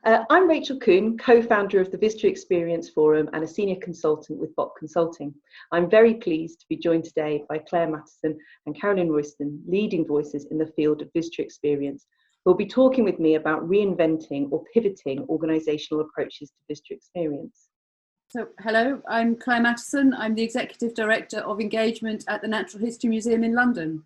I'm Rachel Kuhn, co-founder of the Visitor Experience Forum and a senior consultant with Bot Consulting. I'm very pleased to be joined today by Clare Matterson and Carolyn Royston, leading voices in the field of visitor experience, who will be talking with me about reinventing or pivoting organisational approaches to visitor experience. So, hello, I'm Clare Matterson. I'm the Executive Director of Engagement at the Natural History Museum in London.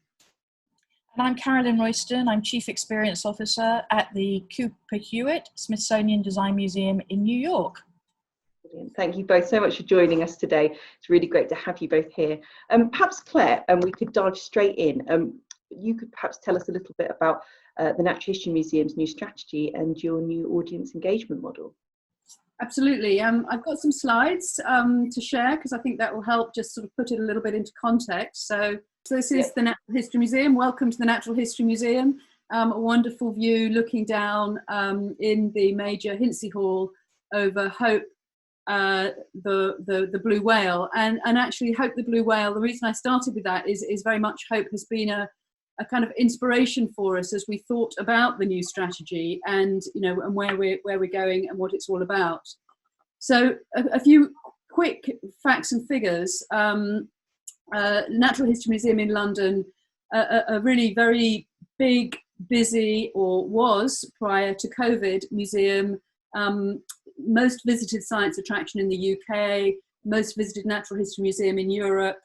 And I'm Carolyn Royston. I'm Chief Experience Officer at the Hewit Smithsonian Design Museum in New York. Brilliant. Thank you both so much for joining us today. It's really great to have you both here. Perhaps Clare, we could dive straight in. You could perhaps tell us a little bit about the Natural History Museum's new strategy and your new audience engagement model. Absolutely. I've got some slides to share because I think that will help just sort of put it a little bit into context. So this is the Natural History Museum. Welcome to the Natural History Museum. A wonderful view looking down in the major Hinsey Hall over Hope, the blue whale. And actually Hope the blue whale, the reason I started with that is very much Hope has been a kind of inspiration for us as we thought about the new strategy and and where we're going and what it's all about. So a few quick facts and figures. Natural History Museum in London, a really very big, busy, or was prior to COVID, museum, most visited science attraction in the UK, most visited natural history museum in Europe,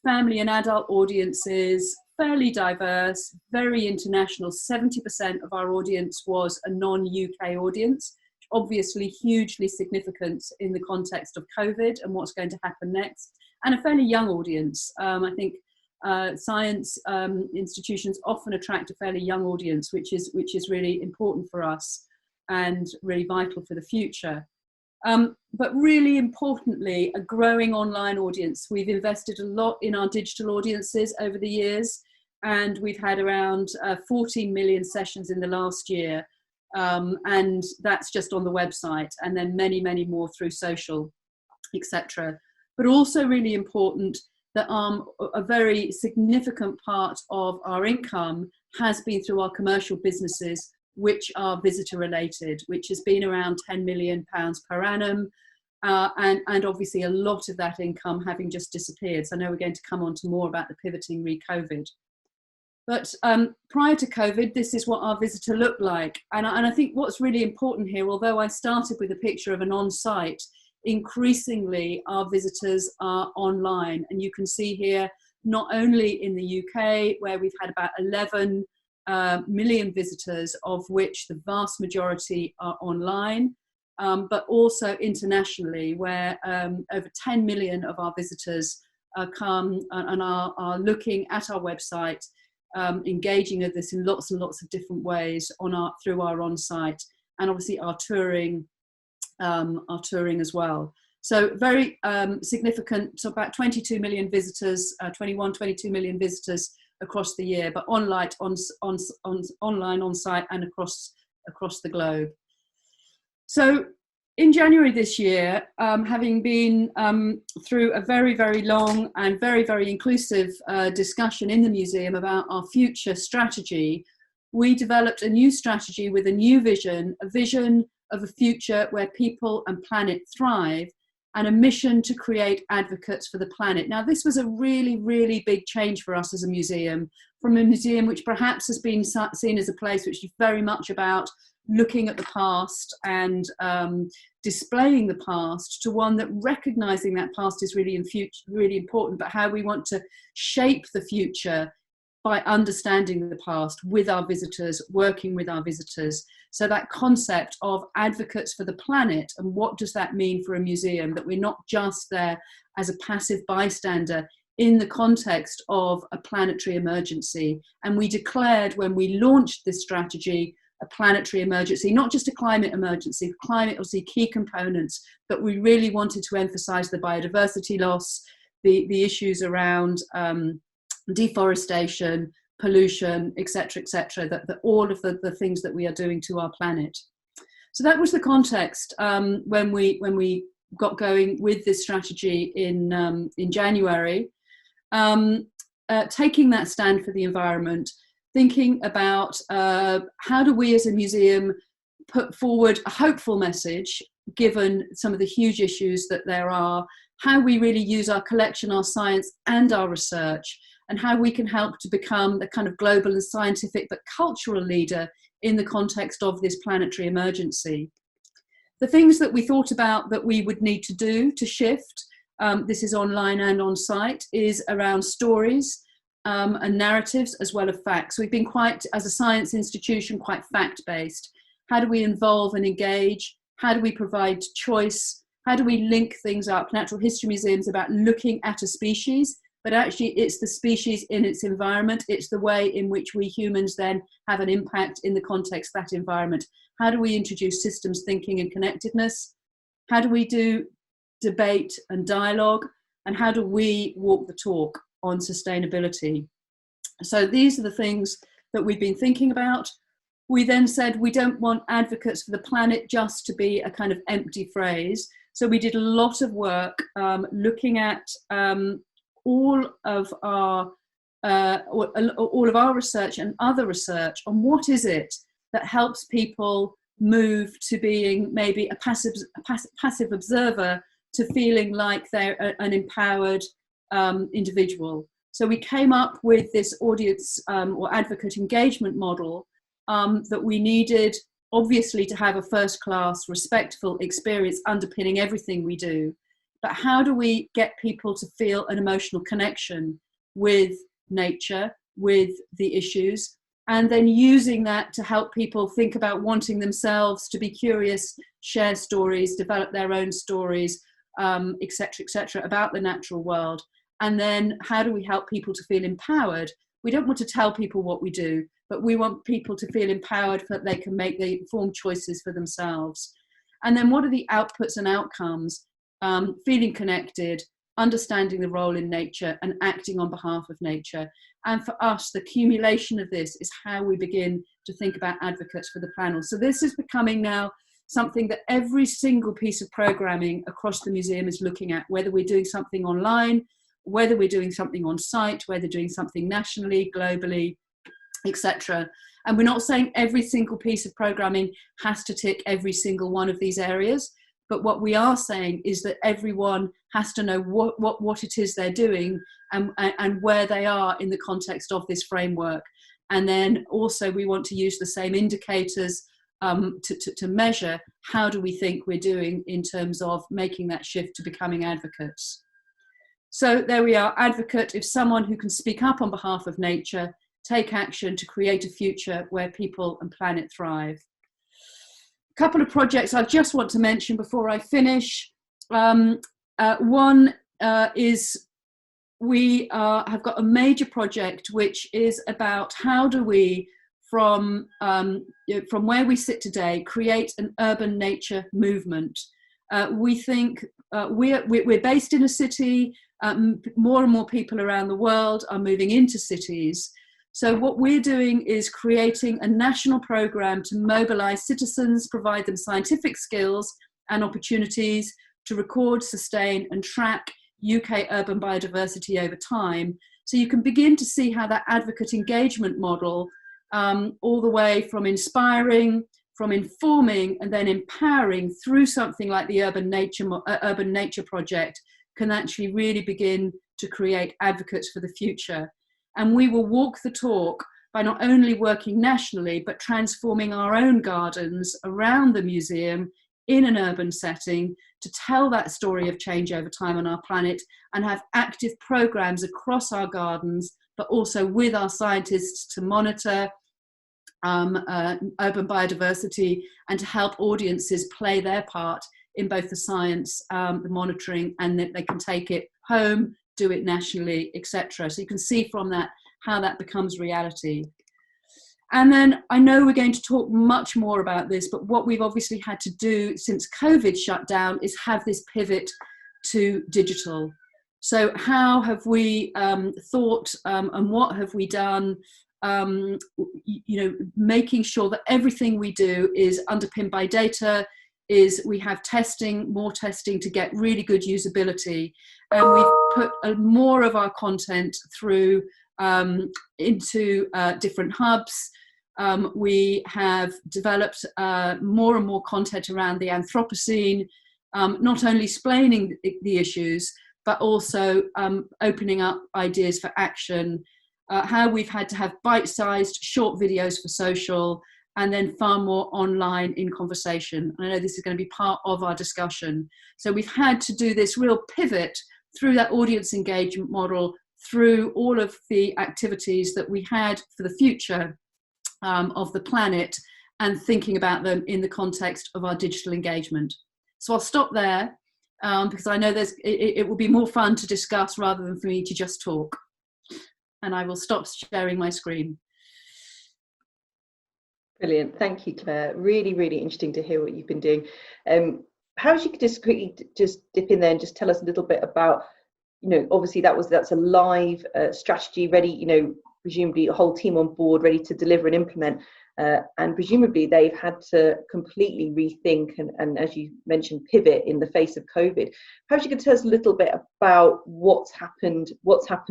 family and adult audiences, fairly diverse, very international. 70% of our audience was a non-UK audience, obviously hugely significant in the context of COVID and what's going to happen next, and a fairly young audience. I think science institutions often attract a fairly young audience, which is really important for us and really vital for the future. But really importantly, a growing online audience. We've invested a lot in our digital audiences over the years, and we've had around 14 million sessions in the last year. And that's just on the website, and then many, many more through social, etc. But also really important that a very significant part of our income has been through our commercial businesses, which are visitor related, which has been around £10 million per annum. And obviously a lot of that income having just disappeared. So I know we're going to come on to more about the pivoting re-COVID. But prior to COVID, this is what our visitor looked like. And I think what's really important here, although I started with a picture of an on-site, increasingly our visitors are online. And you can see here, not only in the UK, where we've had about 11 million visitors, of which the vast majority are online, but also internationally, where over 10 million of our visitors come and are looking at our website, engaging with this in lots and lots of different ways through our on-site, and obviously our touring as well. So very significant. So about 22 million visitors, 22 million visitors across the year, but online, on-site, and across the globe. So in January this year, having been through a very, very long and very, very inclusive discussion in the museum about our future strategy, we developed a new strategy with a new vision, a vision of a future where people and planet thrive, and a mission to create advocates for the planet. Now, this was a really, really big change for us as a museum, from a museum which perhaps has been seen as a place which is very much about looking at the past and displaying the past, to one that recognizing that past is really important, but how we want to shape the future by understanding the past with our visitors, working with our visitors. So that concept of advocates for the planet, and what does that mean for a museum, that we're not just there as a passive bystander in the context of a planetary emergency. And we declared when we launched this strategy a planetary emergency, not just a climate emergency. Climate was the key components, but we really wanted to emphasize the biodiversity loss, the issues around deforestation, pollution, etc., that all of the things that we are doing to our planet. So that was the context when we got going with this strategy in January, taking that stand for the environment, thinking about how do we as a museum put forward a hopeful message, given some of the huge issues that there are, how we really use our collection, our science and our research, and how we can help to become the kind of global and scientific but cultural leader in the context of this planetary emergency. The things that we thought about that we would need to do to shift, this is online and on site, is around stories and narratives as well as facts. We've been quite, as a science institution, quite fact-based. How do we involve and engage? How do we provide choice? How do we link things up? Natural history museums are about looking at a species, but actually it's the species in its environment. It's the way in which we humans then have an impact in the context of that environment. How do we introduce systems thinking and connectedness? How do we do debate and dialogue? And how do we walk the talk on sustainability? So these are the things that we've been thinking about. We then said we don't want advocates for the planet just to be a kind of empty phrase. So we did a lot of work looking at all of our research and other research on what is it that helps people move to being maybe a passive observer to feeling like they're an empowered individual. So we came up with this audience or advocate engagement model that we needed, obviously, to have a first-class, respectful experience underpinning everything we do. But how do we get people to feel an emotional connection with nature, with the issues, and then using that to help people think about wanting themselves to be curious, share stories, develop their own stories, etc., about the natural world. And then how do we help people to feel empowered? We don't want to tell people what we do, but we want people to feel empowered so that they can make the informed choices for themselves. And then what are the outputs and outcomes? Feeling connected, understanding the role in nature and acting on behalf of nature. And for us, the accumulation of this is how we begin to think about advocates for the planet. So this is becoming now something that every single piece of programming across the museum is looking at, whether we're doing something online, whether we're doing something on site, whether doing something nationally, globally, etc. And we're not saying every single piece of programming has to tick every single one of these areas, but what we are saying is that everyone has to know what it is they're doing and where they are in the context of this framework. And then also we want to use the same indicators to measure how do we think we're doing in terms of making that shift to becoming advocates. So there we are, advocate is someone who can speak up on behalf of nature, take action to create a future where people and planet thrive. A couple of projects I just want to mention before I finish. One is we have got a major project which is about how do we, from where we sit today, create an urban nature movement. We think we're based in a city. More and more people around the world are moving into cities. So what we're doing is creating a national program to mobilize citizens, provide them scientific skills and opportunities to record, sustain and track UK urban biodiversity over time. So you can begin to see how that advocate engagement model, all the way from inspiring, from informing and then empowering through something like the Urban Nature Project, can actually really begin to create advocates for the future. And we will walk the talk by not only working nationally, but transforming our own gardens around the museum in an urban setting to tell that story of change over time on our planet and have active programs across our gardens, but also with our scientists to monitor urban biodiversity and to help audiences play their part in both the science, the monitoring, and that they can take it home, do it nationally, etc. So you can see from that how that becomes reality. And then I know we're going to talk much more about this, but what we've obviously had to do since COVID shut down is have this pivot to digital. So how have we thought and what have we done, making sure that everything we do is underpinned by data, is we have testing, more testing to get really good usability. And we've put more of our content through into different hubs. We have developed more and more content around the Anthropocene, not only explaining the issues, but also opening up ideas for action, how we've had to have bite-sized short videos for social, and then far more online in conversation. I know this is going to be part of our discussion. So we've had to do this real pivot through that audience engagement model, through all of the activities that we had for the future of the planet, and thinking about them in the context of our digital engagement. So I'll stop there because I know it will be more fun to discuss rather than for me to just talk. And I will stop sharing my screen. Brilliant, thank you, Claire. Really, really interesting to hear what you've been doing. Perhaps you could just quickly just dip in there and just tell us a little bit about, obviously that's a live strategy ready, presumably a whole team on board ready to deliver and implement, and presumably they've had to completely rethink and as you mentioned, pivot in the face of COVID. Perhaps you could tell us a little bit about what's happened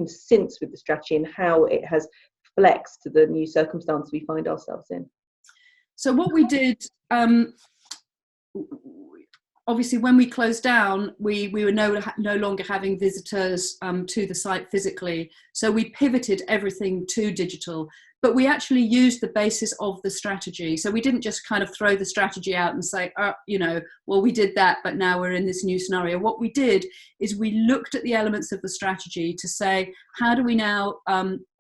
since with the strategy and how it has flexed to the new circumstances we find ourselves in. So what we did, obviously when we closed down, we were no longer having visitors to the site physically. So we pivoted everything to digital, but we actually used the basis of the strategy. So we didn't just kind of throw the strategy out and say, well, we did that, but now we're in this new scenario. What we did is we looked at the elements of the strategy to say, how do we now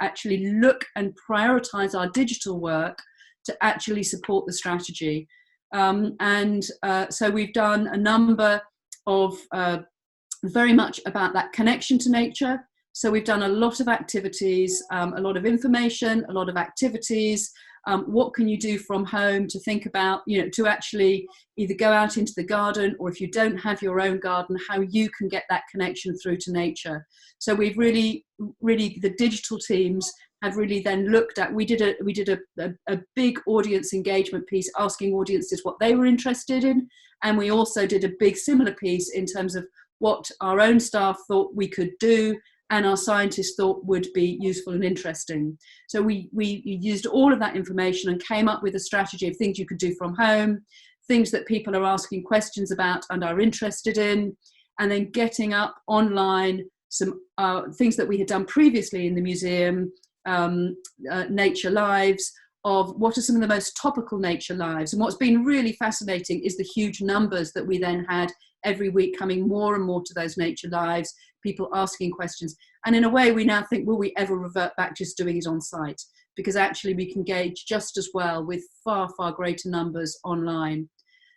actually look and prioritize our digital work to actually support the strategy. So we've done a number of very much about that connection to nature. So we've done a lot of activities, a lot of information, a lot of activities. What can you do from home to think about, to actually either go out into the garden, or if you don't have your own garden, how you can get that connection through to nature. So we've really, the digital teams have really then looked at, we did a big audience engagement piece asking audiences what they were interested in, and we also did a big similar piece in terms of what our own staff thought we could do and our scientists thought would be useful and interesting. So we used all of that information and came up with a strategy of things you could do from home, things that people are asking questions about and are interested in, and then getting up online some things that we had done previously in the museum, nature lives, of what are some of the most topical nature lives. And what's been really fascinating is the huge numbers that we then had every week coming more and more to those nature lives, people asking questions. And in a way we now think, will we ever revert back just doing it on site? Because actually we can gauge just as well with far, far greater numbers online.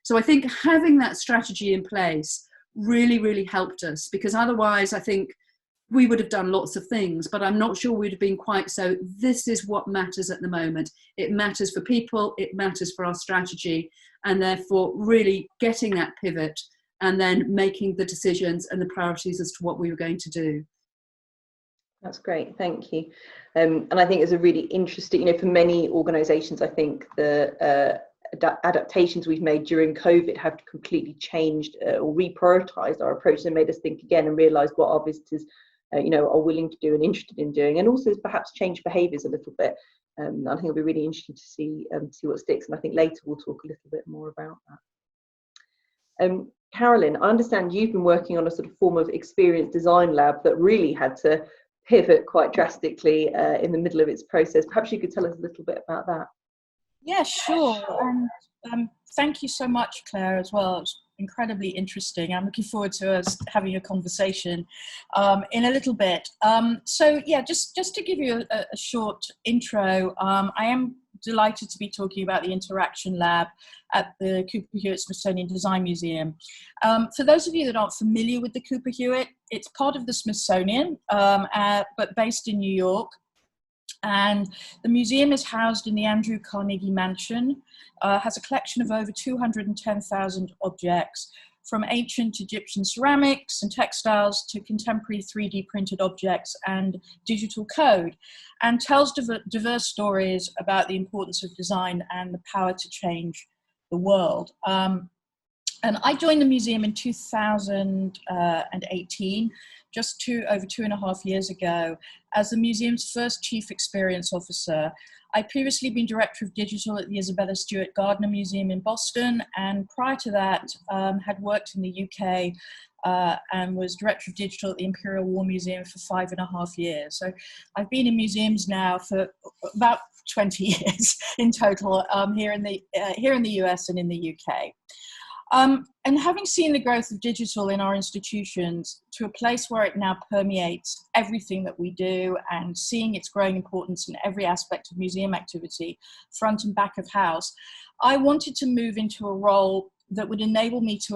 So I think having that strategy in place really, really helped us, because otherwise I think we would have done lots of things, but I'm not sure we'd have been quite so, this is what matters at the moment. It matters for people, it matters for our strategy, and therefore really getting that pivot and then making the decisions and the priorities as to what we were going to do. That's great, thank you. And I think it's a really interesting, for many organisations, I think the adaptations we've made during COVID have completely changed or reprioritised our approach and made us think again and realise what our visitors are willing to do and interested in doing, and also perhaps change behaviours a little bit. I think it'll be really interesting to see what sticks, and I think later we'll talk a little bit more about that. Carolyn, I understand you've been working on a sort of form of experience design lab that really had to pivot quite drastically in the middle of its process. Perhaps you could tell us a little bit about that. Yeah, sure. And thank you so much, Claire, as well. It's incredibly interesting. I'm looking forward to us having a conversation in a little bit. So yeah, just to give you a short intro, I am delighted to be talking about the Interaction Lab at the Cooper-Hewitt Smithsonian Design Museum. For those of you that aren't familiar with the Cooper-Hewitt, it's part of the Smithsonian, but based in New York. And the museum is housed in the Andrew Carnegie Mansion, has a collection of over 210,000 objects, from ancient Egyptian ceramics and textiles to contemporary 3D printed objects and digital code, and tells diverse stories about the importance of design and the power to change the world. And I joined the museum in 2018 just over 2.5 years ago as the museum's first Chief Experience Officer. I'd previously been Director of Digital at the Isabella Stewart Gardner Museum in Boston, and prior to that had worked in the UK and was Director of Digital at the Imperial War Museum for 5.5 years. So I've been in museums now for about 20 years in total, here in the US and in the UK. And having seen the growth of digital in our institutions to a place where it now permeates everything that we do, and seeing its growing importance in every aspect of museum activity, front and back of house, I wanted to move into a role that would enable me to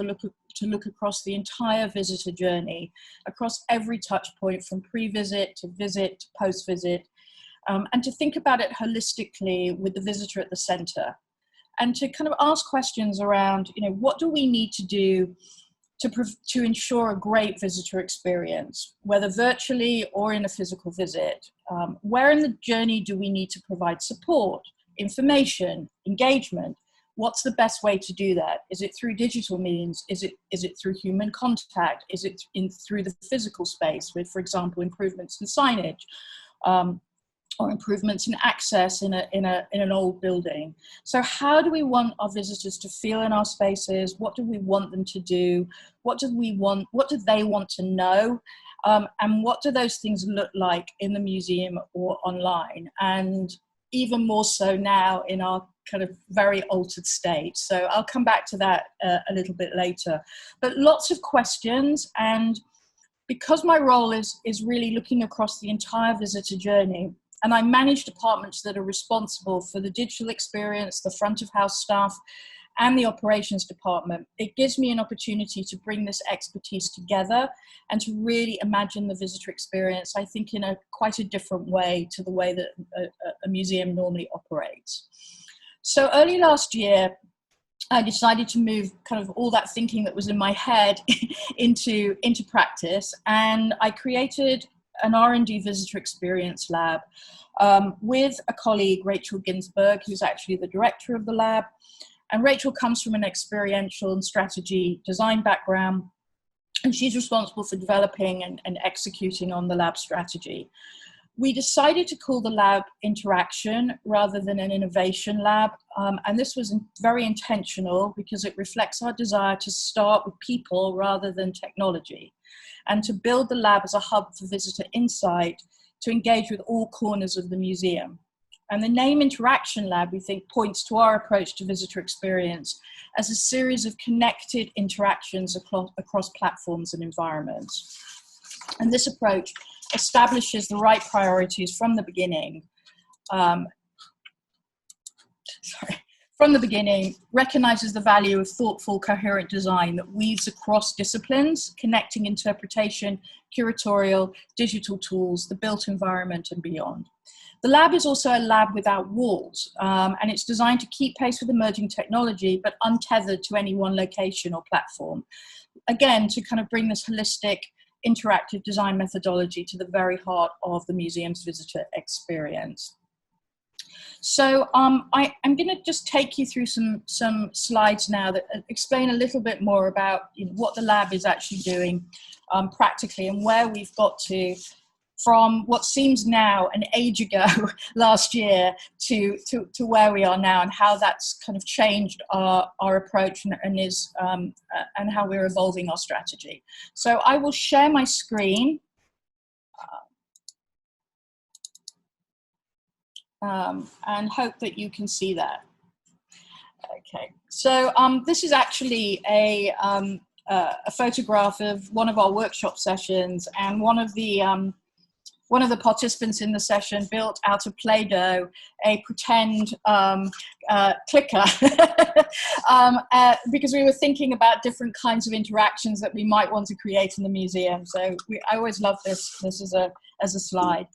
look across the entire visitor journey, across every touch point from pre-visit to visit to post-visit, and to think about it holistically with the visitor at the center. And to kind of ask questions around, what do we need to do to ensure a great visitor experience, whether virtually or in a physical visit? Where in the journey do we need to provide support, information, engagement? What's the best way to do that? Is it through digital means? Is it through human contact? Is it through the physical space with, for example, improvements in signage? Or improvements in access in an old building. So how do we want our visitors to feel in our spaces? What do we want them to do? What do they want to know? And what do those things look like in the museum or online? And even more so now in our kind of very altered state. So I'll come back to that a little bit later. But lots of questions, and because my role is really looking across the entire visitor journey, and I manage departments that are responsible for the digital experience, the front of house staff, and the operations department. It gives me an opportunity to bring this expertise together and to really imagine the visitor experience, I think, in quite a different way to the way that a museum normally operates. So early last year, I decided to move kind of all that thinking that was in my head into practice, and I created an R&D visitor experience lab with a colleague, Rachel Ginsberg, who's actually the director of the lab. And Rachel comes from an experiential and strategy design background, and she's responsible for developing and executing on the lab strategy. We decided to call the lab Interaction rather than an innovation lab, and this was very intentional because it reflects our desire to start with people rather than technology, and to build the lab as a hub for visitor insight to engage with all corners of the museum. And the name Interaction Lab, we think, points to our approach to visitor experience as a series of connected interactions across platforms and environments. And this approach establishes the right priorities from the beginning. From the beginning, recognizes the value of thoughtful, coherent design that weaves across disciplines, connecting interpretation, curatorial, digital tools, the built environment, and beyond. The lab is also a lab without walls, and it's designed to keep pace with emerging technology, but untethered to any one location or platform. Again, to kind of bring this holistic, interactive design methodology to the very heart of the museum's visitor experience. So I'm going to just take you through some slides now that explain a little bit more about what the lab is actually doing practically, and where we've got to from what seems now an age ago last year to where we are now, and how that's kind of changed our approach and how we're evolving our strategy. So I will share my screen. And hope that you can see that. Okay, so this is actually a photograph of one of our workshop sessions, and one of the participants in the session built out of Play-Doh a pretend clicker because we were thinking about different kinds of interactions that we might want to create in the museum. So I always love this as a slide.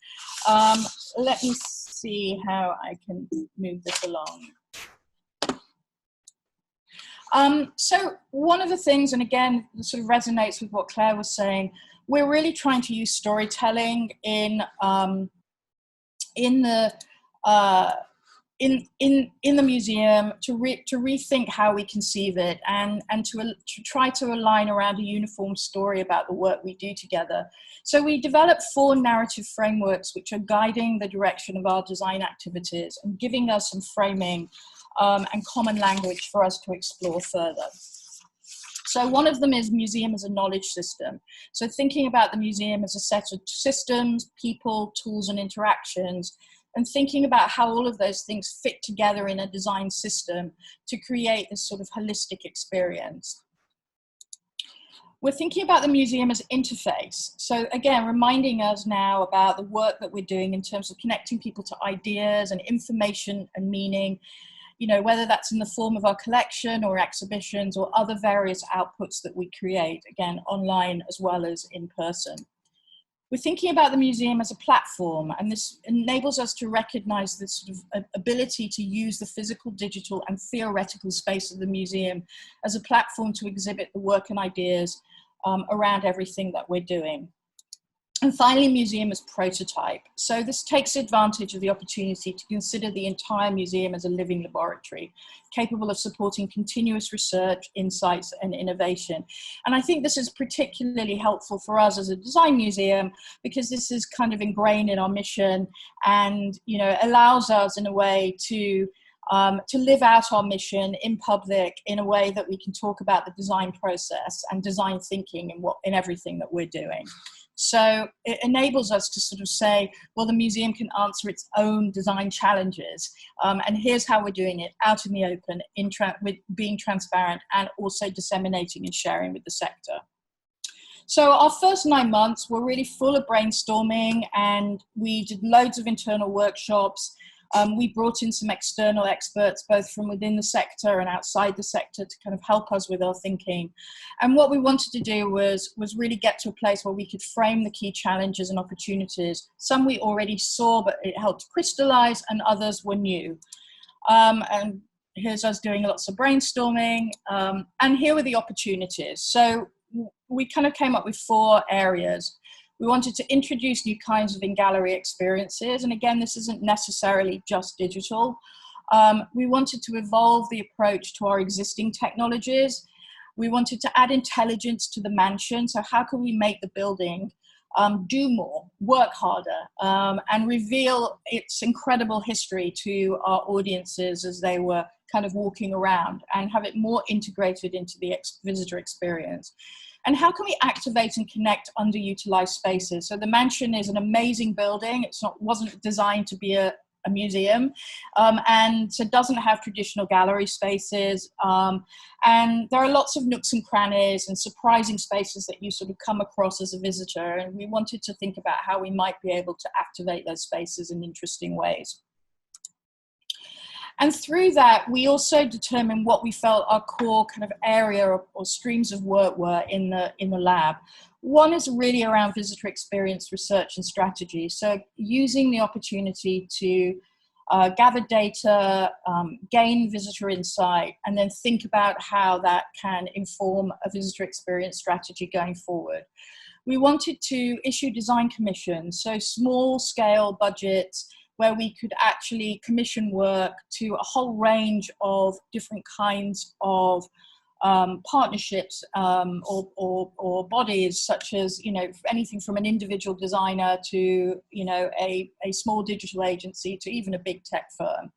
Let me see how I can move this along. So one of the things, and again, this sort of resonates with what Claire was saying, we're really trying to use storytelling in the in the museum to rethink how we conceive it, and to try to align around a uniform story about the work we do together. So we developed 4 narrative frameworks which are guiding the direction of our design activities and giving us some framing and common language for us to explore further. So one of them is museum as a knowledge system. So thinking about the museum as a set of systems, people, tools, and interactions, and thinking about how all of those things fit together in a design system to create this sort of holistic experience. We're thinking about the museum as interface. So again, reminding us now about the work that we're doing in terms of connecting people to ideas and information and meaning, you know, whether that's in the form of our collection or exhibitions or other various outputs that we create, again, online as well as in person. We're thinking about the museum as a platform, and this enables us to recognize this sort of ability to use the physical, digital, and theoretical space of the museum as a platform to exhibit the work and ideas around everything that we're doing. And finally, museum as prototype. So this takes advantage of the opportunity to consider the entire museum as a living laboratory, capable of supporting continuous research, insights, and innovation. And I think this is particularly helpful for us as a design museum, because this is kind of ingrained in our mission, and, you know, allows us in a way to live out our mission in public in a way that we can talk about the design process and design thinking in everything that we're doing. So it enables us to sort of say, well, the museum can answer its own design challenges. And here's how we're doing it out in the open, with being transparent and also disseminating and sharing with the sector. So our first 9 months were really full of brainstorming, and we did loads of internal workshops. We brought in some external experts, both from within the sector and outside the sector, to kind of help us with our thinking. And what we wanted to do was really get to a place where we could frame the key challenges and opportunities. Some we already saw, but it helped crystallize, and others were new. And here's us doing lots of brainstorming. And here were the opportunities. So we kind of came up with 4 areas. We wanted to introduce new kinds of in-gallery experiences. And again, this isn't necessarily just digital. We wanted to evolve the approach to our existing technologies. We wanted to add intelligence to the mansion. So how can we make the building do more, work harder, and reveal its incredible history to our audiences as they were kind of walking around, and have it more integrated into the visitor experience? And how can we activate and connect underutilized spaces? So the mansion is an amazing building. Wasn't designed to be a museum, and so doesn't have traditional gallery spaces. And there are lots of nooks and crannies and surprising spaces that you sort of come across as a visitor. And we wanted to think about how we might be able to activate those spaces in interesting ways. And through that, we also determined what we felt our core kind of area or streams of work were in the lab. One is really around visitor experience research and strategy. So using the opportunity to gather data, gain visitor insight, and then think about how that can inform a visitor experience strategy going forward. We wanted to issue design commissions, so small scale budgets, where we could actually commission work to a whole range of different kinds of partnerships or bodies, such as, you know, anything from an individual designer to, you know, a small digital agency to even a big tech firm.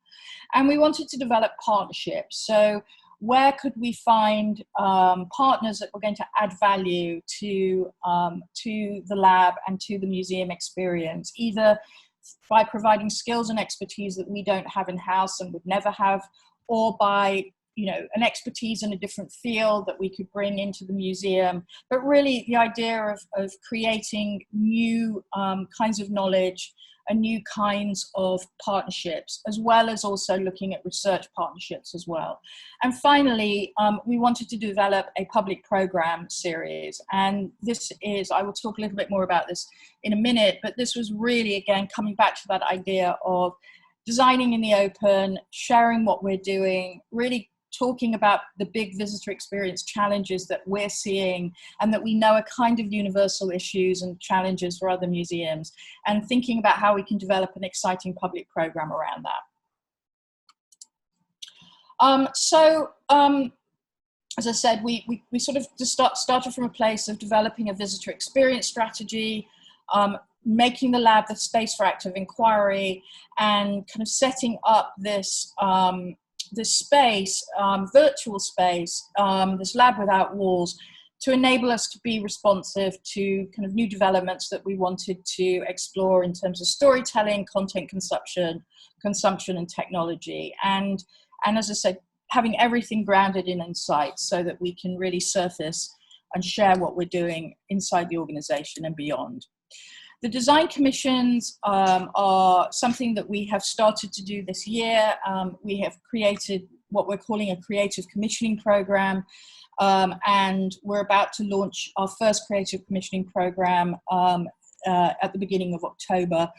And we wanted to develop partnerships. So where could we find partners that were going to add value to the lab and to the museum experience, either by providing skills and expertise that we don't have in-house and would never have, or by, you know, an expertise in a different field that we could bring into the museum. But really the idea of creating new kinds of knowledge and new kinds of partnerships, as well as also looking at research partnerships as well. And finally, we wanted to develop a public program series. And this is, I will talk a little bit more about this in a minute, but this was really, again, coming back to that idea of designing in the open, sharing what we're doing, really talking about the big visitor experience challenges that we're seeing and that we know are kind of universal issues and challenges for other museums, and thinking about how we can develop an exciting public program around that. As I said, we sort of started from a place of developing a visitor experience strategy, making the lab the space for active inquiry, and kind of setting up this this space, virtual space, this lab without walls, to enable us to be responsive to kind of new developments that we wanted to explore in terms of storytelling, content consumption, and technology. And as I said, having everything grounded in insights so that we can really surface and share what we're doing inside the organization and beyond. The design commissions are something that we have started to do this year. We have created what we're calling a creative commissioning program, and we're about to launch our first creative commissioning program at the beginning of October,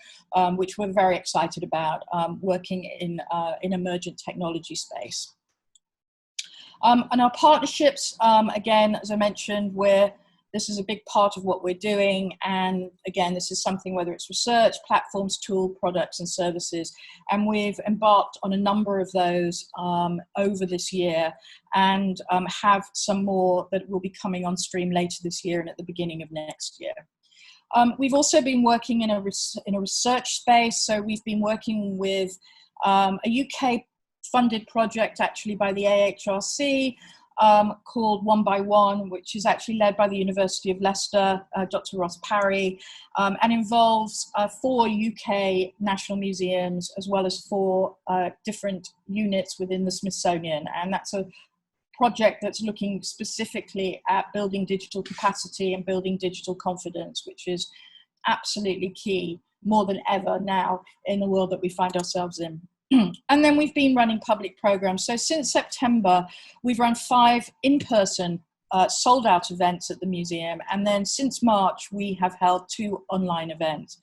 which we're very excited about, working in emergent technology space. And our partnerships, again, as I mentioned, this is a big part of what we're doing. And again, this is something, whether it's research, platforms, tool, products, and services. And we've embarked on a number of those over this year, and have some more that will be coming on stream later this year and at the beginning of next year. We've also been working in a research space. So we've been working with a UK funded project actually by the AHRC called One by One, which is actually led by the University of Leicester, Dr. Ross Parry, and involves 4 UK national museums as well as 4 different units within the Smithsonian. And that's a project that's looking specifically at building digital capacity and building digital confidence, which is absolutely key more than ever now in the world that we find ourselves in. And then we've been running public programs. So since September, we've run 5 in-person sold out events at the museum. And then since March, we have held 2 online events.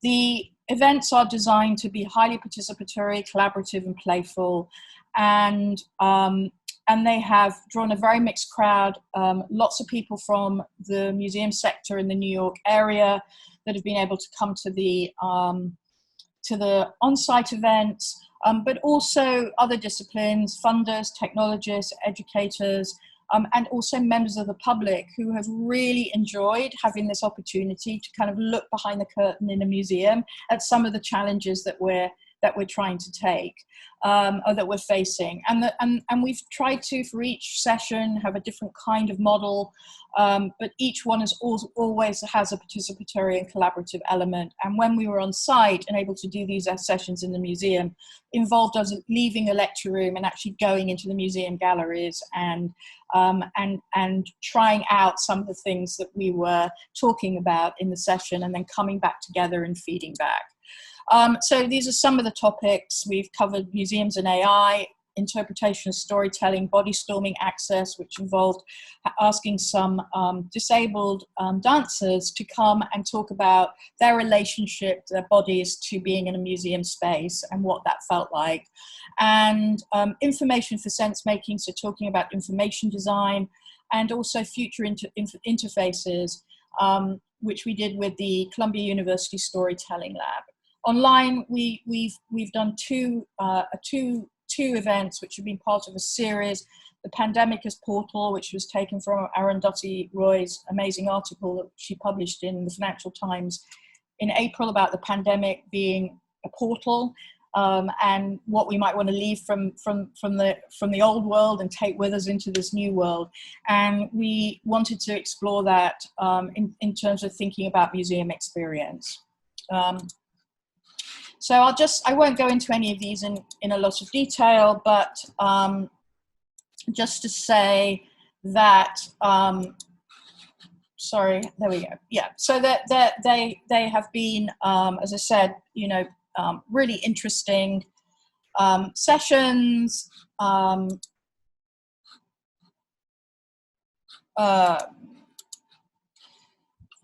The events are designed to be highly participatory, collaborative, and playful. And they have drawn a very mixed crowd, lots of people from the museum sector in the New York area that have been able to come to the on-site events, but also other disciplines, funders, technologists, educators, and also members of the public who have really enjoyed having this opportunity to kind of look behind the curtain in a museum at some of the challenges that we're trying to take, or that we're facing. And we've tried to, for each session, have a different kind of model, but each one always has a participatory and collaborative element. And when we were on site and able to do these sessions in the museum, involved us leaving a lecture room and actually going into the museum galleries and trying out some of the things that we were talking about in the session, and then coming back together and feeding back. So these are some of the topics. We've covered museums and AI, interpretation of storytelling, body storming access, which involved asking some disabled dancers to come and talk about their relationship, their bodies, to being in a museum space and what that felt like. And information for sense making, so talking about information design, and also future interfaces, which we did with the Columbia University Storytelling Lab. Online, we've done two events which have been part of a series. The Pandemic as Portal, which was taken from Arundhati Roy's amazing article that she published in the Financial Times in April about the pandemic being a portal, and what we might want to leave from the old world and take with us into this new world. And we wanted to explore that in terms of thinking about museum experience. So I won't go into any of these in a lot of detail, but just to say that, sorry, there we go. Yeah, so that they have been, as I said, really interesting sessions,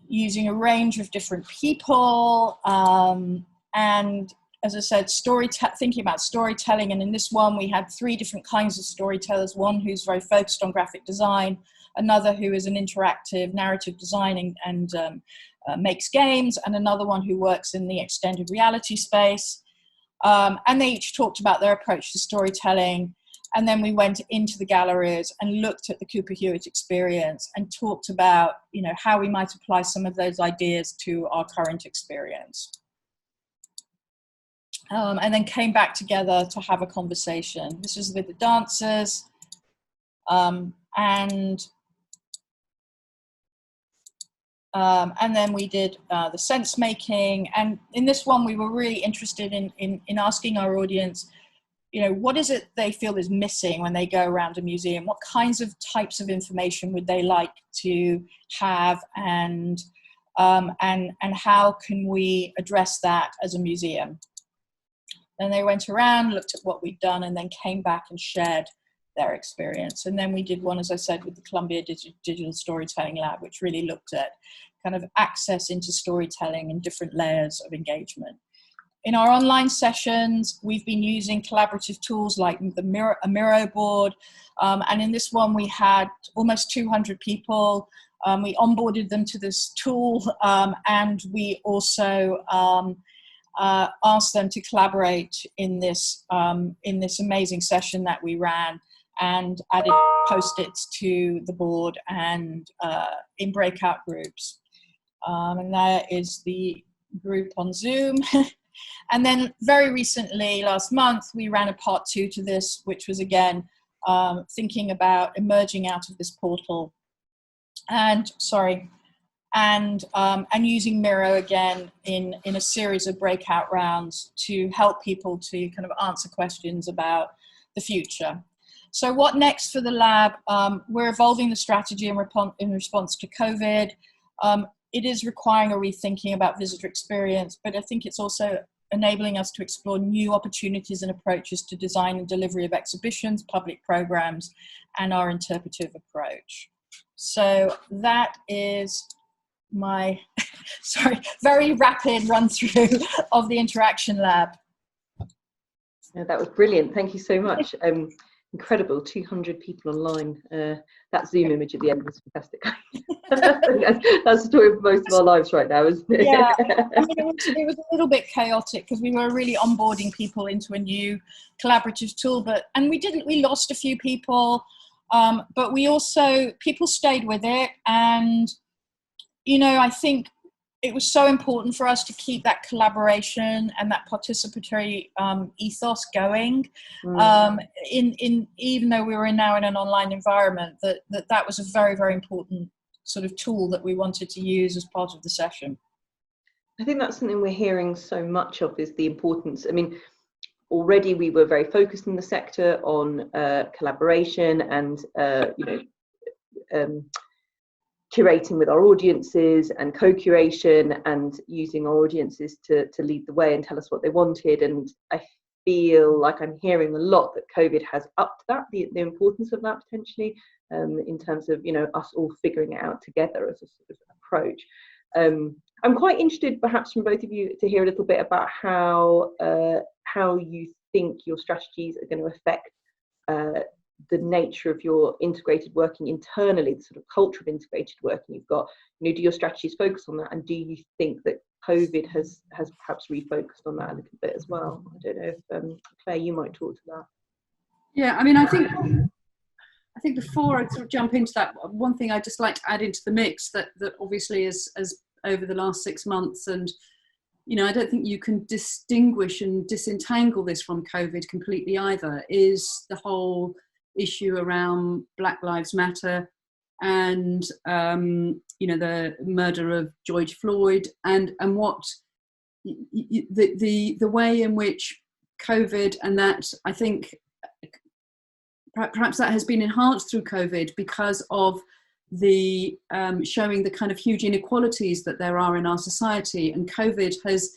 using a range of different people, and as I said, thinking about storytelling. And in this one, we had 3 different kinds of storytellers. One who's very focused on graphic design, another who is an interactive narrative design and makes games, and another one who works in the extended reality space. And they each talked about their approach to storytelling. And then we went into the galleries and looked at the Cooper-Hewit experience and talked about, you know, how we might apply some of those ideas to our current experience. And then came back together to have a conversation. This was with the dancers, and then we did the sense making. And in this one, we were really interested in asking our audience, you know, what is it they feel is missing when they go around a museum? What kinds of types of information would they like to have, and how can we address that as a museum? Then they went around, looked at what we'd done, and then came back and shared their experience. And then we did one, as I said, with the Columbia Digital Storytelling Lab, which really looked at kind of access into storytelling and different layers of engagement. In our online sessions, we've been using collaborative tools like a Miro board. And in this one, we had almost 200 people. We onboarded them to this tool, and we also asked them to collaborate in this amazing session that we ran, and added post-its to the board and in breakout groups. And there is the group on Zoom. And then very recently, last month, we ran a part 2 to this, which was again thinking about emerging out of this portal, and using Miro again in a series of breakout rounds to help people to kind of answer questions about the future. So what next for the lab? We're evolving the strategy in response to COVID. It is requiring a rethinking about visitor experience, but I think it's also enabling us to explore new opportunities and approaches to design and delivery of exhibitions, public programs, and our interpretive approach. So that is my, very rapid run through of the Interaction Lab. Yeah, that was brilliant. Thank you so much. Incredible, 200 people online. That Zoom image at the end was fantastic. That's the story of most of our lives right now, isn't it? Yeah, I mean, it was a little bit chaotic because we were really onboarding people into a new collaborative tool, and we lost a few people, but we also, people stayed with it, and, you know, I think it was so important for us to keep that collaboration and that participatory ethos going. Even though we were now in an online environment, that was a very, very important sort of tool that we wanted to use as part of the session. I think that's something we're hearing so much of, is the importance. I mean, already we were very focused in the sector on collaboration and, curating with our audiences and co-curation, and using our audiences to lead the way and tell us what they wanted. And I feel like I'm hearing a lot that COVID has upped that, the importance of that potentially, in terms of, you know, us all figuring it out together as a sort of approach. I'm quite interested, perhaps from both of you, to hear a little bit about how you think your strategies are going to affect the nature of your integrated working internally, the sort of culture of integrated working you've got. You know, do your strategies focus on that, and do you think that COVID has perhaps refocused on that a little bit as well? I don't know if Claire, you might talk to that. Yeah, I mean, I think before I sort of jump into that, one thing I'd just like to add into the mix that obviously is over the last 6 months, and, you know, I don't think you can distinguish and disentangle this from COVID completely either, is the whole issue around Black Lives Matter and, you know, the murder of George Floyd, and what the way in which COVID, and that I think perhaps that has been enhanced through COVID because of the showing the kind of huge inequalities that there are in our society, and COVID has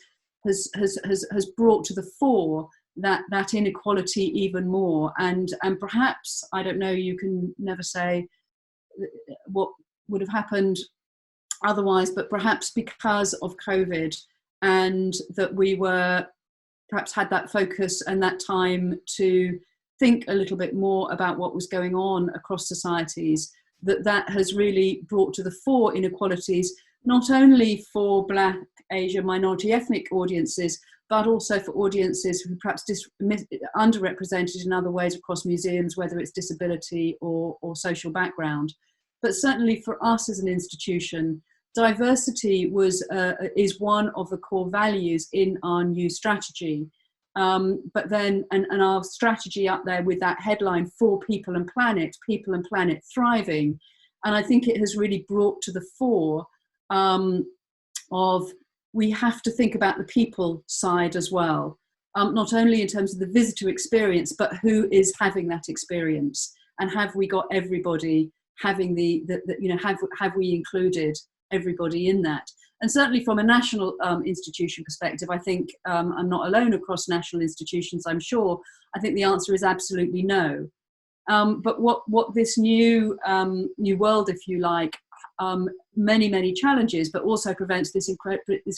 brought to the fore that inequality even more, and perhaps, I don't know, you can never say what would have happened otherwise, but perhaps because of COVID, and that we were perhaps had that focus and that time to think a little bit more about what was going on across societies, that has really brought to the fore inequalities, not only for Black Asia minority ethnic audiences, but also for audiences who perhaps underrepresented in other ways across museums, whether it's disability or social background. But certainly for us as an institution, diversity is one of the core values in our new strategy. But then, and our strategy up there with that headline, for people and planet thriving. And I think it has really brought to the fore of we have to think about the people side as well, not only in terms of the visitor experience, but who is having that experience, and have we got everybody having have we included everybody in that? And certainly from a national institution perspective, I think I'm not alone across national institutions, I'm sure. I think the answer is absolutely no. But what this new world, if you like, many challenges, but also presents this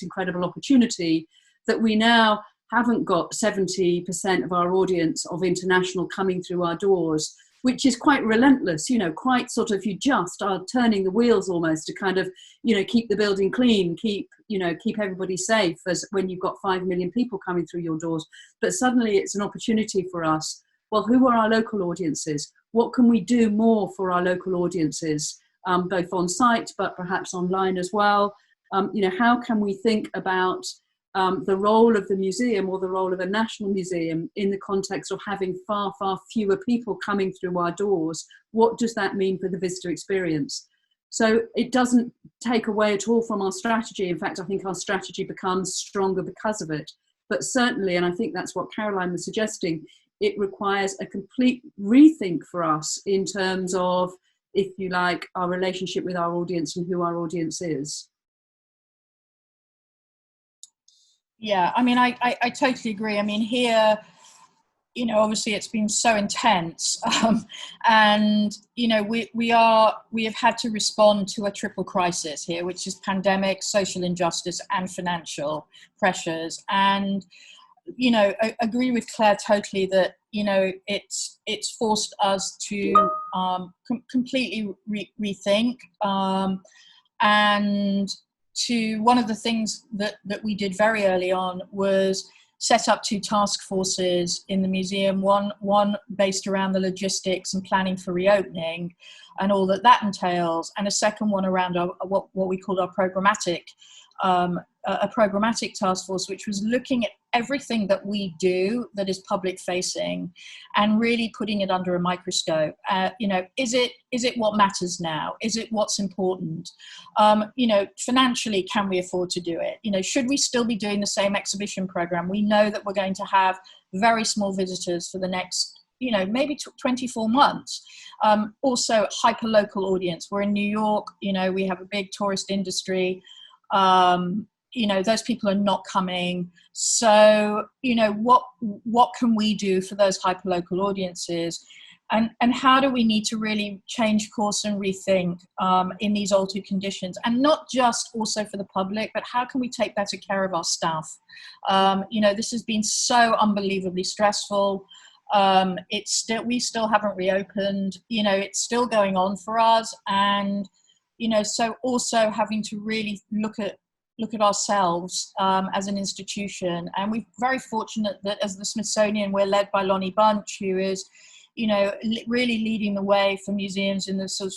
incredible opportunity that we now haven't got 70% of our audience of international coming through our doors, which is quite relentless, quite sort of, you just are turning the wheels almost to kind of, keep the building clean, keep everybody safe, as when you've got 5 million people coming through your doors. But suddenly it's an opportunity for us. Well, who are our local audiences? What can we do more for our local audiences, both on site, but perhaps online as well? How can we think about the role of the museum or the role of a national museum in the context of having far fewer people coming through our doors? What does that mean for the visitor experience? So it doesn't take away at all from our strategy. In fact, I think our strategy becomes stronger because of it. But certainly, and I think that's what Caroline was suggesting, it requires a complete rethink for us in terms of, if you like, our relationship with our audience and who our audience is. Yeah, I mean, I totally agree. I mean, here, obviously it's been so intense, and we have had to respond to a triple crisis here, which is pandemic, social injustice, and financial pressures. And I agree with Claire totally that it's forced us to completely rethink, and to one of the things that we did very early on was set up 2 task forces in the museum, one based around the logistics and planning for reopening and all that entails, and a second one around what we called our programmatic a programmatic task force, which was looking at everything that we do that is public facing and really putting it under a microscope. Is it what matters now? Is it what's important? Financially, can we afford to do it? Should we still be doing the same exhibition program? We know that we're going to have very small visitors for the next maybe 24 months. Also, hyper-local audience. We're in New York, we have a big tourist industry. Those people are not coming. So, what can we do for those hyper-local audiences? And how do we need to really change course and rethink in these altered conditions? And not just also for the public, but how can we take better care of our staff? This has been so unbelievably stressful. We still haven't reopened. It's still going on for us. And, so also having to really look at ourselves as an institution. And we're very fortunate that as the Smithsonian, we're led by Lonnie Bunch, who is, really leading the way for museums in the sort of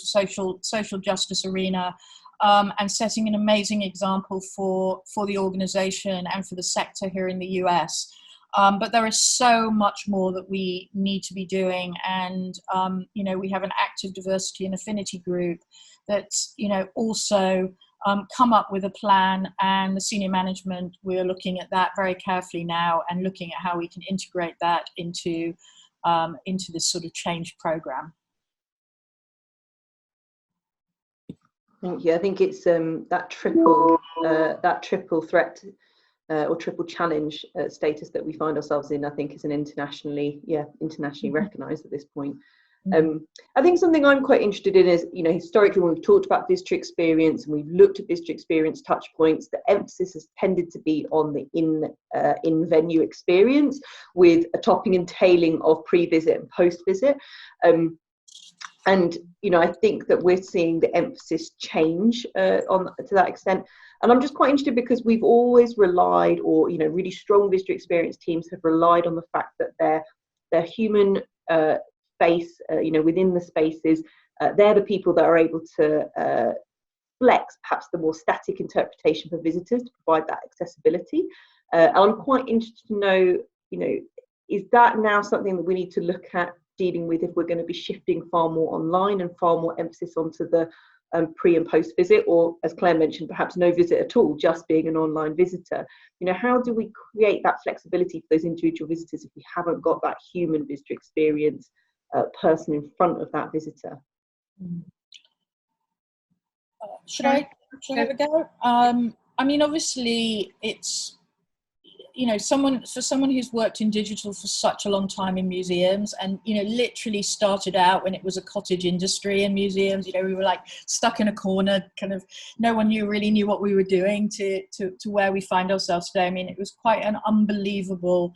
social justice arena, and setting an amazing example for the organization and for the sector here in the US. But there is so much more that we need to be doing. And, we have an active diversity and affinity group that's, also come up with a plan, and the senior management, we're looking at that very carefully now and looking at how we can integrate that into this sort of change program. Thank you. I think it's that triple threat or triple challenge status that we find ourselves in, I think, is an internationally recognised at this point. I think something I'm quite interested in is, historically when we've talked about visitor experience and we've looked at visitor experience touch points, the emphasis has tended to be on the in-venue experience, with a topping and tailing of pre-visit and post-visit. And, you know, I think that we're seeing the emphasis change to that extent. And I'm just quite interested because we've always relied, or, you know, really strong visitor experience teams have relied on the fact that their human face, you know, within the spaces, they're the people that are able to flex perhaps the more static interpretation for visitors to provide that accessibility. I'm quite interested to know, you know, is that now something that we need to look at dealing with if we're going to be shifting far more online and far more emphasis onto the pre and post visit, or as Claire mentioned, perhaps no visit at all, just being an online visitor? You know, how do we create that flexibility for those individual visitors if we haven't got that human visitor experience person in front of that visitor? Should I have a go? I mean, obviously, it's, you know, someone who's worked in digital for such a long time in museums, and, you know, literally started out when it was a cottage industry in museums. You know, we were like stuck in a corner, kind of, no one really knew what we were doing, to where we find ourselves today. I mean, it was quite an unbelievable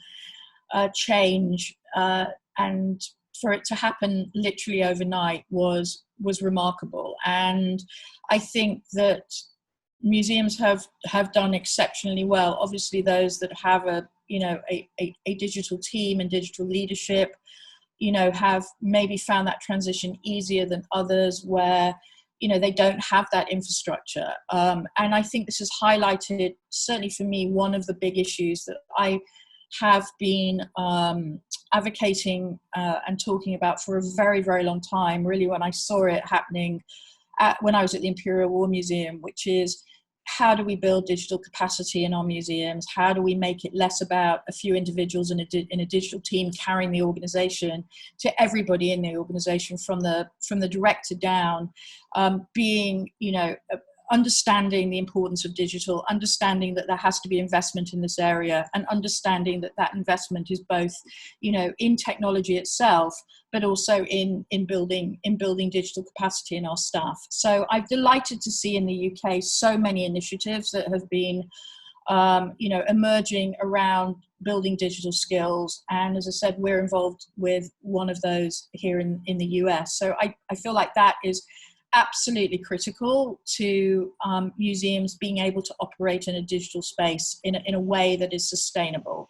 change, and for it to happen literally overnight was remarkable. And I think that museums have done exceptionally well. Obviously, those that have a digital team and digital leadership, you know, have maybe found that transition easier than others where, you know, they don't have that infrastructure. And I think this has highlighted, certainly for me, one of the big issues that I have been advocating and talking about for a very, very long time, really when I saw it happening when I was at the Imperial War Museum, which is, how do we build digital capacity in our museums? How do we make it less about a few individuals in a digital team carrying the organization, to everybody in the organization, from the director down, being, you know, understanding the importance of digital, understanding that there has to be investment in this area, and understanding that that investment is both, you know, in technology itself, but also in building digital capacity in our staff. So I'm delighted to see in the UK so many initiatives that have been, you know, emerging around building digital skills. And as I said, we're involved with one of those here in the US. So I feel like that is absolutely critical to museums being able to operate in a digital space in a way that is sustainable.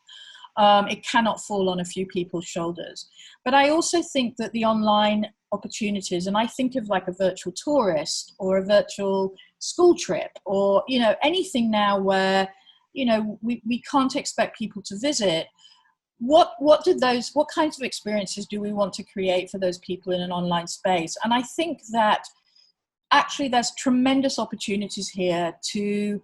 It cannot fall on a few people's shoulders. But I also think that the online opportunities, and I think of like a virtual tourist or a virtual school trip, or, you know, anything now where, you know, we can't expect people to visit. What kinds of experiences do we want to create for those people in an online space? And I think that actually there's tremendous opportunities here to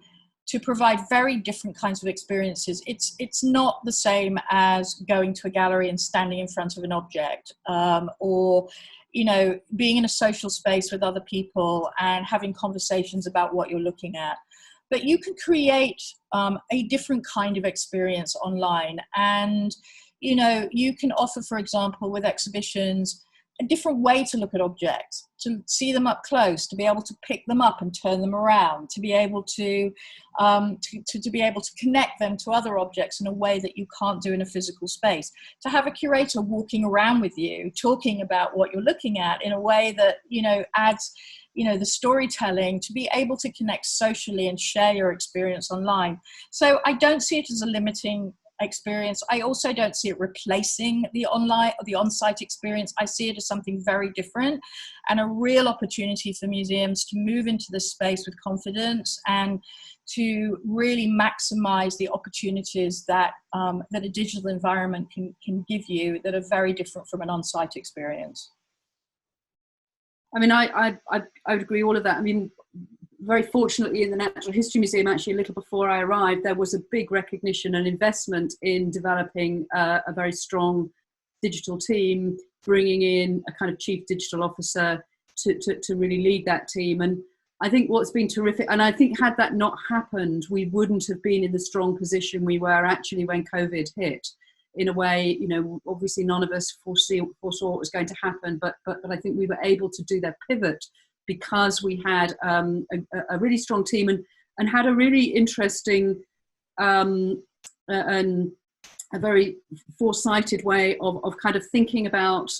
provide very different kinds of experiences. It's not the same as going to a gallery and standing in front of an object, or, you know, being in a social space with other people and having conversations about what you're looking at. But you can create a different kind of experience online. And, you know, you can offer, for example, with exhibitions, a different way to look at objects, to see them up close, to be able to pick them up and turn them around, to be able to be able to connect them to other objects in a way that you can't do in a physical space, to have a curator walking around with you, talking about what you're looking at in a way that, you know, adds, you know, the storytelling, to be able to connect socially and share your experience online. So I don't see it as a limiting experience. I also don't see it replacing the online or the on-site experience. I see it as something very different, and a real opportunity for museums to move into this space with confidence and to really maximize the opportunities that that a digital environment can give you, that are very different from an on-site experience. I mean, I would agree all of that. I mean, very fortunately in the Natural History Museum, actually a little before I arrived, there was a big recognition and investment in developing a very strong digital team, bringing in a kind of chief digital officer to really lead that team. And I think what's been terrific, and I think had that not happened, we wouldn't have been in the strong position we were actually when COVID hit. In a way, you know, obviously none of us foresaw what was going to happen, but I think we were able to do that pivot because we had a really strong team and had a really interesting and a very foresighted way of kind of thinking about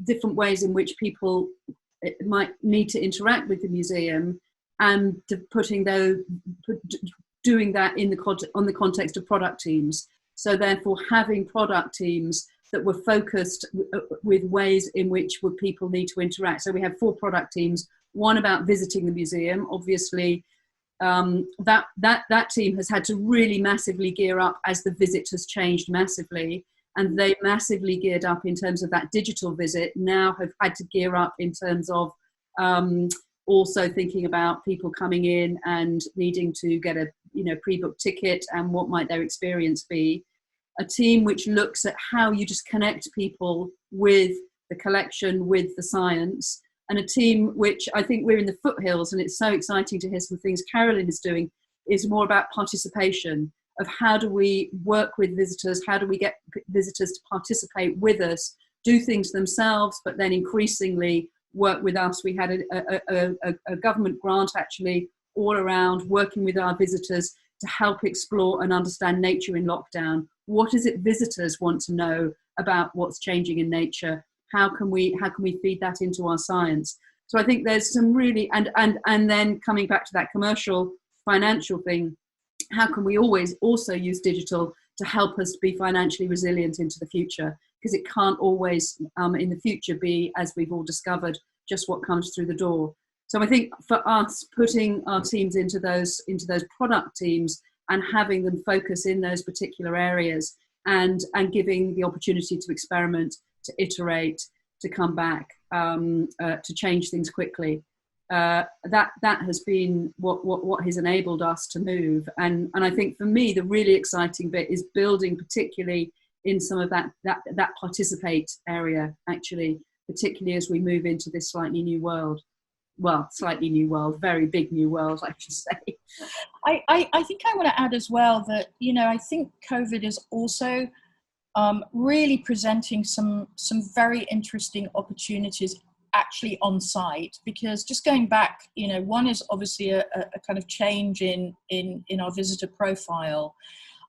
different ways in which people might need to interact with the museum, and doing that on the context of product teams. So therefore having product teams that were focused with ways in which would people need to interact. So we have 4 product teams, one about visiting the museum. Obviously, that team has had to really massively gear up as the visit has changed massively, and they massively geared up in terms of that digital visit. Now have had to gear up in terms of also thinking about people coming in and needing to get a pre-booked ticket, and what might their experience be. A team which looks at how you just connect people with the collection, with the science, and a team which I think we're in the foothills, and it's so exciting to hear some things Carolyn is doing, is more about participation, of how do we work with visitors, how do we get visitors to participate with us, do things themselves, but then increasingly work with us. We had a government grant actually all around working with our visitors to help explore and understand nature in lockdown. What is it visitors want to know about what's changing in nature? How can we feed that into our science? So I think there's some really, and then coming back to that commercial financial thing, how can we always also use digital to help us be financially resilient into the future? Because it can't always in the future be, as we've all discovered, just what comes through the door. So I think for us, putting our teams into those product teams and having them focus in those particular areas, and giving the opportunity to experiment, to iterate, to come back, to change things quickly. That has been what has enabled us to move. And I think for me, the really exciting bit is building, particularly in some of that participate area, actually, particularly as we move into this slightly new world. Well, slightly new world, very big new world, I should say. I think I want to add as well that, I think COVID is also really presenting some very interesting opportunities actually on site, because just going back, one is obviously a kind of change in our visitor profile,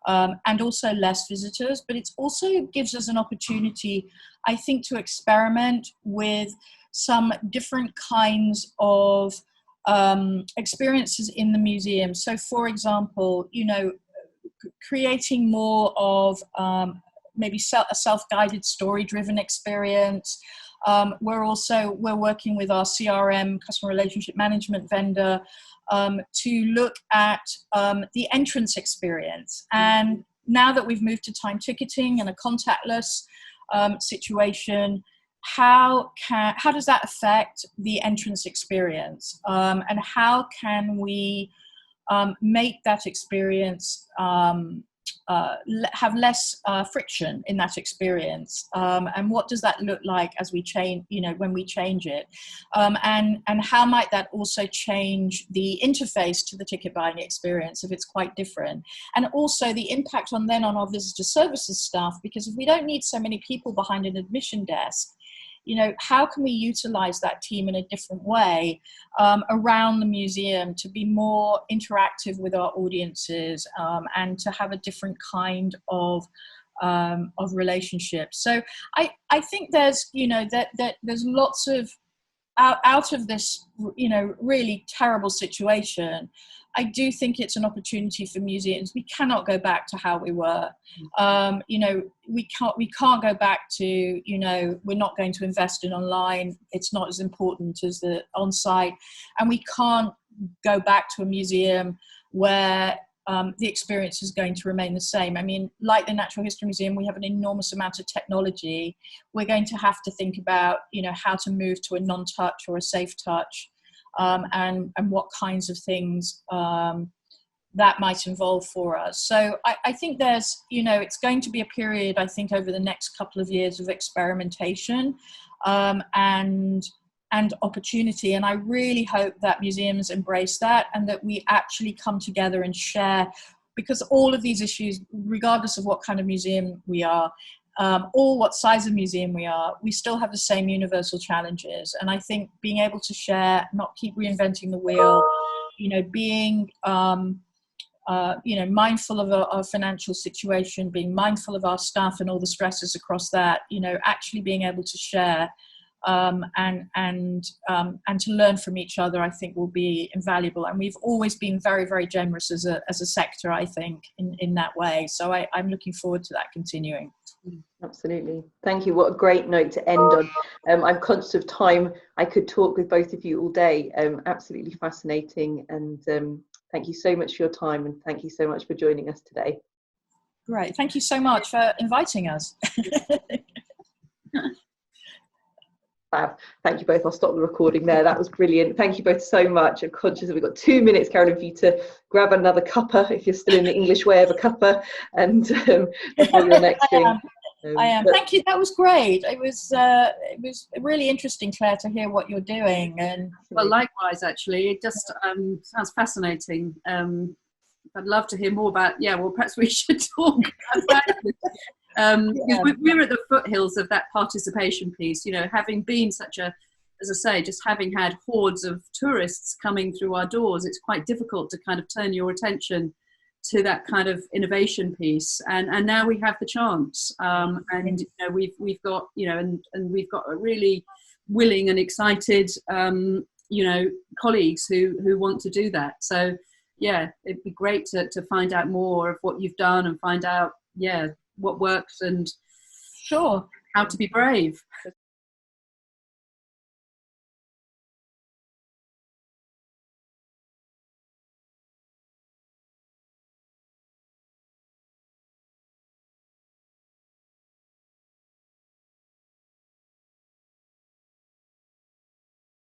and also less visitors, but it also gives us an opportunity, I think, to experiment with some different kinds of experiences in the museum. So for example, creating more of maybe a self-guided story-driven experience. We're working with our CRM, customer relationship management vendor, to look at the entrance experience. And now that we've moved to time ticketing and a contactless situation, how does that affect the entrance experience? And how can we make that experience have less friction in that experience, and what does that look like as we change, when we change it, and how might that also change the interface to the ticket buying experience if it's quite different, and also the impact on our visitor services staff, because if we don't need so many people behind an admission desk, how can we utilize that team in a different way around the museum to be more interactive with our audiences, and to have a different kind of relationship. So I think there's, that there's lots of, out of this, really terrible situation, I do think it's an opportunity for museums. We cannot go back to how we were. We can't go back to, we're not going to invest in online. It's not as important as the on-site. And we can't go back to a museum where the experience is going to remain the same. I mean, like the Natural History Museum, we have an enormous amount of technology. We're going to have to think about, how to move to a non-touch or a safe touch. And what kinds of things that might involve for us. So I think there's, it's going to be a period, I think, over the next couple of years of experimentation and opportunity. And I really hope that museums embrace that, and that we actually come together and share, because all of these issues, regardless of what kind of museum we are, or what size of museum we are, we still have the same universal challenges. And I think being able to share, not keep reinventing the wheel, being mindful of our financial situation, being mindful of our staff and all the stresses across that, actually being able to share and to learn from each other, I think will be invaluable. And we've always been very, very generous as a sector, I think, in that way. So I'm looking forward to that continuing. Absolutely. Thank you. What a great note to end on. I'm conscious of time. I could talk with both of you all day. Absolutely fascinating. And thank you so much for your time. And thank you so much for joining us today. Great. Thank you so much for inviting us. Thank you both. I'll stop the recording there. That was brilliant. Thank you both so much. I'm conscious that we've got 2 minutes, Carolyn, for you to grab another cuppa, if you're still in the English way of a cuppa, and before your next thing. I am. Thank you. That was great. It was really interesting, Claire, to hear what you're doing. And well, likewise, actually, it just sounds fascinating. I'd love to hear more about. Yeah, well, perhaps we should talk about it. We're at the foothills of that participation piece. Having been such a, as I say, just having had hordes of tourists coming through our doors, it's quite difficult to kind of turn your attention to that kind of innovation piece, and now we have the chance, and we've got and we've got a really willing and excited colleagues who want to do that. So yeah, it'd be great to find out more of what you've done and find out what works and sure how to be brave.